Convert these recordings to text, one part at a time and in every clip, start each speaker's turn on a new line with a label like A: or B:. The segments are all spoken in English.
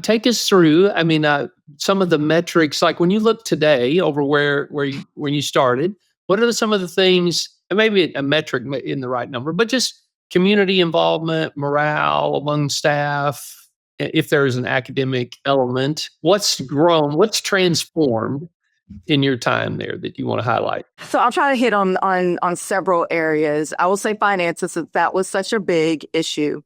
A: take us through, some of the metrics, like when you look today over when you started, what are some of the things, and maybe a metric in the right number, but just community involvement, morale among staff, if there is an academic element, what's grown, what's transformed in your time there that you want to highlight?
B: So I'll try to hit on several areas. I will say finances, since that was such a big issue.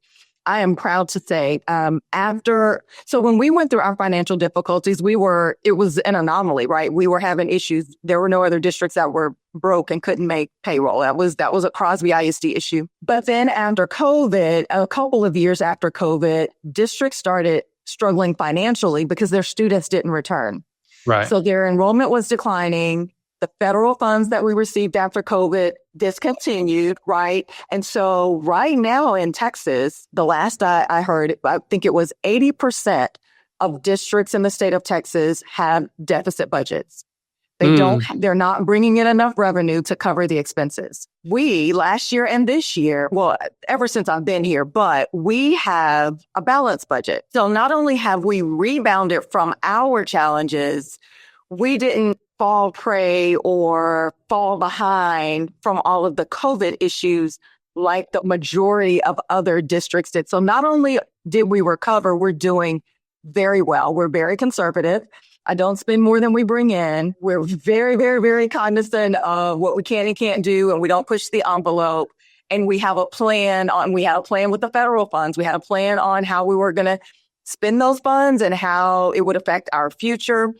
B: I am proud to say so when we went through our financial difficulties, it was an anomaly, right? We were having issues. There were no other districts that were broke and couldn't make payroll. That was a Crosby ISD issue. But then after COVID, a couple of years after COVID, districts started struggling financially because their students didn't return.
A: Right.
B: So their enrollment was declining. The federal funds that we received after COVID discontinued, right? And so right now in Texas, the last I heard, I think it was 80% of districts in the state of Texas have deficit budgets. They're not bringing in enough revenue to cover the expenses. We, last year and this year, well, ever since I've been here, but we have a balanced budget. So not only have we rebounded from our challenges, we didn't fall prey or fall behind from all of the COVID issues like the majority of other districts did. So not only did we recover, we're doing very well. We're very conservative. I don't spend more than we bring in. We're very, very, very cognizant of what we can and can't do, and we don't push the envelope. And we have a plan with the federal funds. We had a plan on how we were going to spend those funds and how it would affect our future.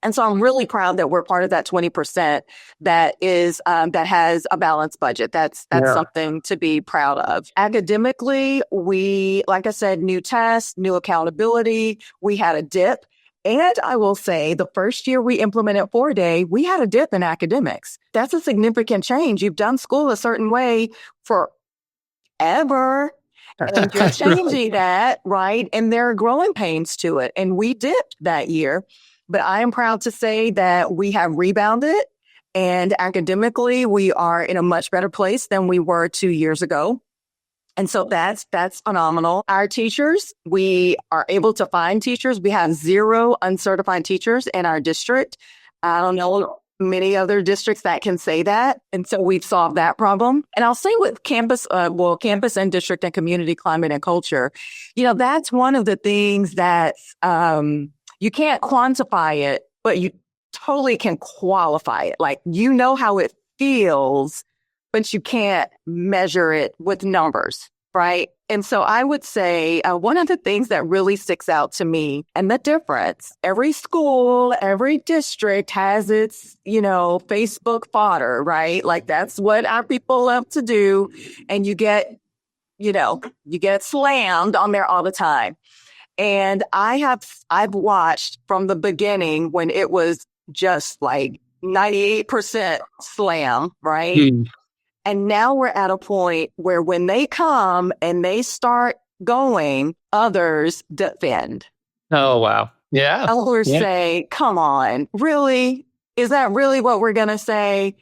B: And so I'm really proud that we're part of that 20% that has a balanced budget. That's something to be proud of. Academically, we, like I said, new tests, new accountability. We had a dip. And I will say the first year we implemented 4-day, we had a dip in academics. That's a significant change. You've done school a certain way forever. And you're changing that, right? And there are growing pains to it. And we dipped that year. But I am proud to say that we have rebounded, and academically, we are in a much better place than we were 2 years ago. And so that's phenomenal. Our teachers, we are able to find teachers. We have 0 uncertified teachers in our district. I don't know many other districts that can say that. And so we've solved that problem. And I'll say with campus and district and community climate and culture, that's one of the things that you can't quantify it, but you totally can qualify it. Like, how it feels, but you can't measure it with numbers, right? And so I would say one of the things that really sticks out to me, and the difference, every school, every district has its, Facebook fodder, right? Like, that's what our people love to do. And you get slammed on there all the time. And I've watched from the beginning when it was just like 98% slam, right?
A: Mm.
B: And now we're at a point where when they come and they start going, others defend.
A: Oh, wow. Yeah.
B: Others say, come on, really? Is that really what we're going to say?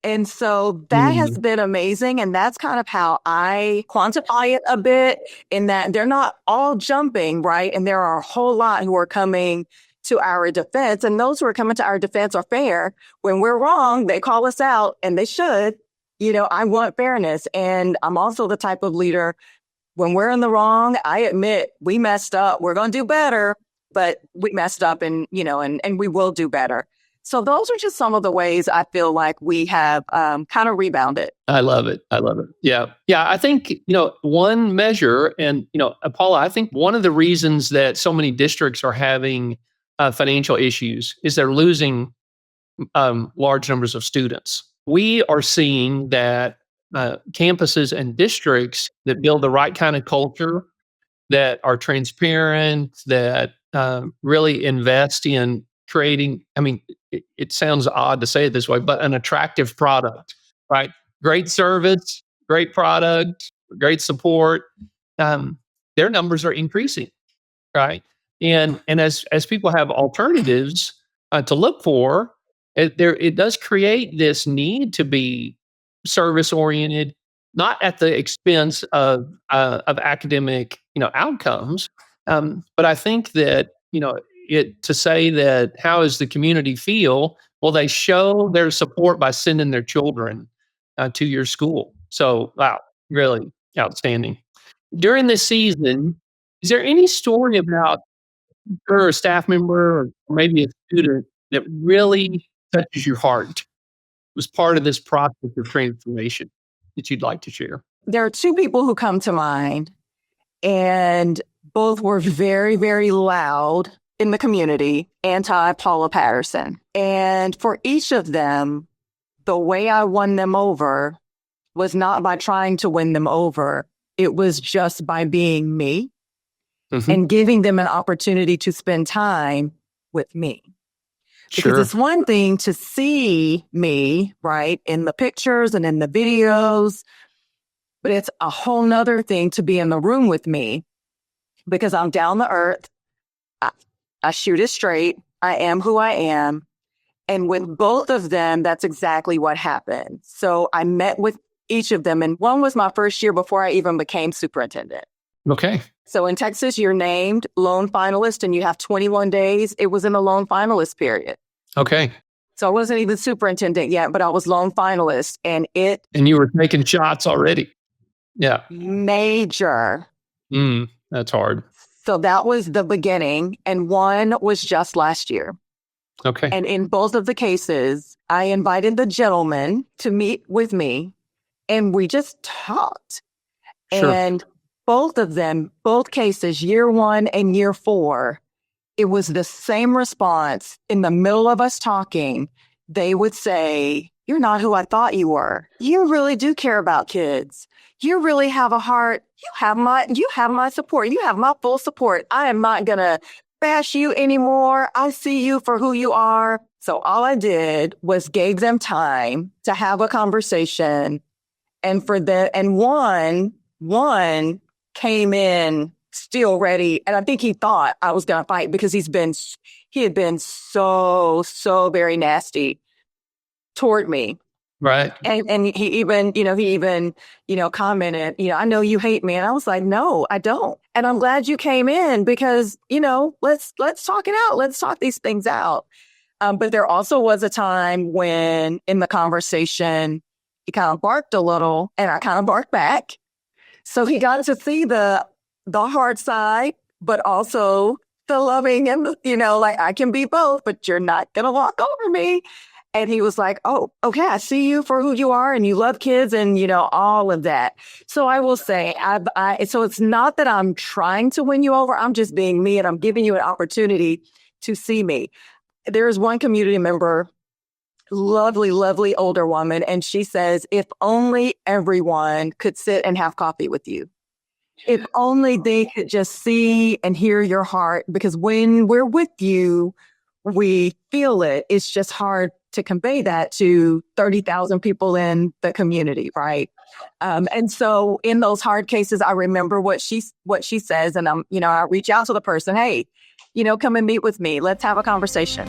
B: And so that has been amazing. And that's kind of how I quantify it a bit, in that they're not all jumping, right? And there are a whole lot who are coming to our defense. And those who are coming to our defense are fair. When we're wrong, they call us out, and they should. I want fairness. And I'm also the type of leader, when we're in the wrong, I admit we messed up. We're going to do better, but we messed up, and we will do better. So those are just some of the ways I feel like we have kind of rebounded.
A: I love it. Yeah. I think, one measure, and, Paula, I think one of the reasons that so many districts are having financial issues is they're losing large numbers of students. We are seeing that campuses and districts that build the right kind of culture, that are transparent, that really invest in creating, it sounds odd to say it this way, but an attractive product, right? Great service, great product, great support. Their numbers are increasing, right? And as people have alternatives to look for, it does create this need to be service oriented, not at the expense of academic outcomes, But I think that, to say that how does the community feel? Well, they show their support by sending their children to your school. So, wow, really outstanding. During this season, is there any story about or a staff member or maybe a student that really touches your heart, was part of this process of transformation that you'd like to share?
B: There are two people who come to mind, and both were very, very loud in the community, anti Paula Patterson. And for each of them, the way I won them over was not by trying to win them over. It was just by being me and giving them an opportunity to spend time with me. Because it's one thing to see me, right, in the pictures and in the videos, but it's a whole nother thing to be in the room with me because I'm down to earth. I shoot it straight. I am who I am. And with both of them, that's exactly what happened. So I met with each of them, and one was my first year before I even became superintendent.
A: Okay.
B: So in Texas, you're named lone finalist and you have 21 days. It was in the lone finalist period.
A: Okay.
B: So I wasn't even superintendent yet, but I was lone finalist, and
A: And you were taking shots already. Yeah.
B: Major.
A: That's hard.
B: So that was the beginning. And one was just last year.
A: Okay.
B: And in both of the cases, I invited the gentleman to meet with me, and we just talked.
A: Sure.
B: And both of them, both cases, year 1 and year 4, it was the same response. In the middle of us talking, they would say, "You're not who I thought you were. You really do care about kids. You really have a heart. You have my support. You have my full support. I am not going to bash you anymore. I see you for who you are." So all I did was gave them time to have a conversation. And one came in still ready. And I think he thought I was going to fight because he had been so very nasty toward me.
A: Right.
B: And he even commented, "I know you hate me." And I was like, "No, I don't. And I'm glad you came in because, let's talk it out. Let's talk these things out." But there also was a time when in the conversation, he kind of barked a little and I kind of barked back. So he got to see the hard side, but also the loving and, like I can be both, but you're not going to walk over me. And he was like, "Oh, okay, I see you for who you are and you love kids and, all of that." So I will say, so it's not that I'm trying to win you over. I'm just being me and I'm giving you an opportunity to see me. There is one community member, lovely, lovely older woman. And she says, "If only everyone could sit and have coffee with you. If only they could just see and hear your heart, because when we're with you, we feel it. It's just hard to convey that to 30,000 people in the community." Right. And so in those hard cases, I remember what she says. And I reach out to the person, "Hey, come and meet with me. Let's have a conversation."